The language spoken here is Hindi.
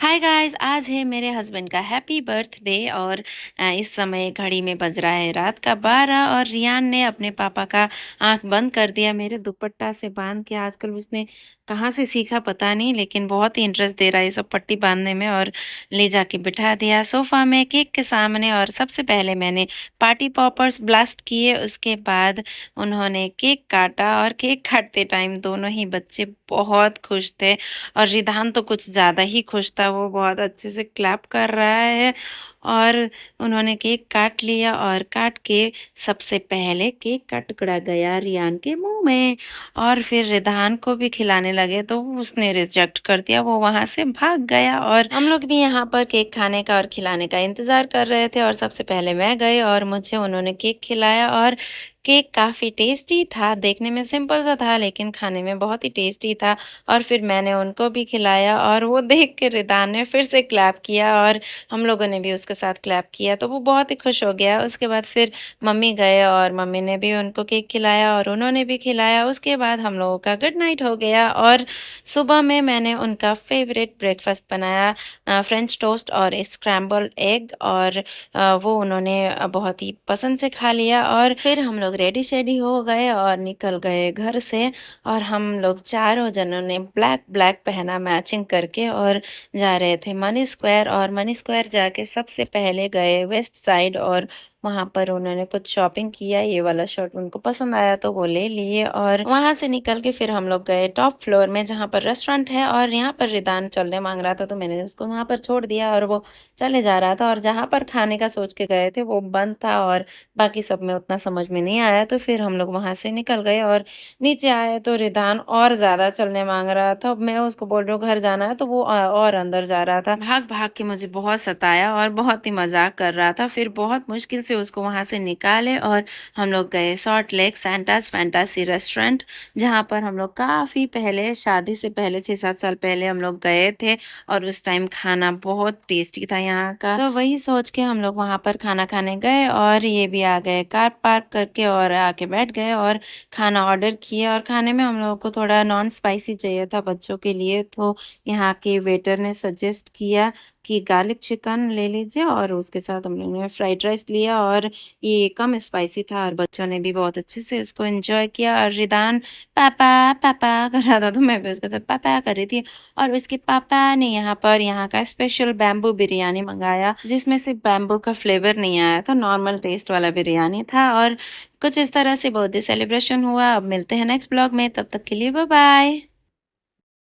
हाय गाइस, आज है मेरे हस्बैंड का हैप्पी बर्थडे और इस समय घड़ी में बज रहा है रात का 12 और रियान ने अपने पापा का आंख बंद कर दिया मेरे दुपट्टा से बांध के। आजकल उसने कहाँ से सीखा पता नहीं, लेकिन बहुत ही इंटरेस्ट दे रहा है ये सब पट्टी बांधने में। और ले जाके बिठा दिया सोफा में केक के सामने और सबसे पहले मैंने पार्टी पॉपर्स ब्लास्ट किए। उसके बाद उन्होंने केक काटा और केक काटते टाइम दोनों ही बच्चे बहुत खुश थे और रिधान तो कुछ ज़्यादा ही खुश था, वो बहुत अच्छे से क्लैप कर रहा है। और उन्होंने केक काट लिया और काट के सबसे पहले केक का टुकड़ा गया रियान के मुंह में और फिर रिधान को भी खिलाने लगे तो उसने रिजेक्ट कर दिया, वो वहां से भाग गया। और हम लोग भी यहाँ पर केक खाने का और खिलाने का इंतजार कर रहे थे और सबसे पहले मैं गई और मुझे उन्होंने केक खिलाया। और केक काफ़ी टेस्टी था, देखने में सिंपल सा था लेकिन खाने में बहुत ही टेस्टी था। और फिर मैंने उनको भी खिलाया और वो देख के रिदान ने फिर से क्लैप किया और हम लोगों ने भी उसके साथ क्लैप किया, तो वो बहुत ही खुश हो गया। उसके बाद फिर मम्मी गए और मम्मी ने भी उनको केक खिलाया और उन्होंने भी खिलाया। उसके बाद हम लोगों का गुड नाइट हो गया और सुबह में मैंने उनका फेवरेट ब्रेकफास्ट बनाया, फ्रेंच टोस्ट और स्क्रैम्बल्ड एग। और वो उन्होंने बहुत ही पसंद से खा लिया। और फिर हम लोग रेडी शेडी हो गए और निकल गए घर से। और हम लोग चारों जनों ने ब्लैक ब्लैक पहना मैचिंग करके और जा रहे थे मनी स्क्वायर। और मनी स्क्वायर जाके सबसे पहले गए वेस्ट साइड और वहां पर उन्होंने कुछ शॉपिंग किया। ये वाला शर्ट उनको पसंद आया तो वो ले लिए और वहां से निकल के फिर हम लोग गए टॉप फ्लोर में जहां पर रेस्टोरेंट है। और यहाँ पर रिदान चलने मांग रहा था तो मैंने उसको वहां पर छोड़ दिया और वो चले जा रहा था। और जहां पर खाने का सोच के गए थे वो बंद था और बाकी सब में उतना समझ में नहीं आया, तो फिर हम लोग वहां से निकल गए और नीचे आए तो रिदान और ज़्यादा चलने माँग रहा था। मैं उसको बोल रही हूँ घर जाना है तो वो और अंदर जा रहा था। भाग-भाग के मुझे बहुत सताया और बहुत ही मज़ाक कर रहा था। फिर बहुत मुश्किल से उसको वहाँ से निकाले और हम लोग गए सॉल्ट लेक सैंटास फैंटासी रेस्टोरेंट, जहाँ पर हम लोग काफ़ी पहले शादी से पहले 6-7 साल पहले हम लोग गए थे और उस टाइम खाना बहुत टेस्टी था यहाँ का। तो वही सोच के हम लोग वहाँ पर खाना खाने गए और ये भी आ गए कार पार्क करके और आके बैठ गए और खाना ऑर्डर किया। और खाने में हम लोगों को थोड़ा नॉन स्पाइसी चाहिए था बच्चों के लिए, तो यहाँ के वेटर ने सजेस्ट किया कि गार्लिक चिकन ले लीजिए और उसके साथ हम लोगों ने फ्राइड राइस लिया और ये कम स्पाइसी था और बच्चों ने भी बहुत अच्छे से इसको एंजॉय किया। और रिदान पापा पापा कर रहा था तो मैं भी उसके साथ पापा कर रही थी। और उसके पापा ने यहाँ पर यहाँ का स्पेशल बैम्बू बिरयानी मंगाया जिसमें सिर्फ बैम्बू का फ्लेवर नहीं आया था, नॉर्मल टेस्ट वाला बिरयानी था। और कुछ इस तरह से बर्थडे सेलिब्रेशन हुआ। अब मिलते हैं नेक्स्ट ब्लॉग में, तब तक के लिए बाय बाय।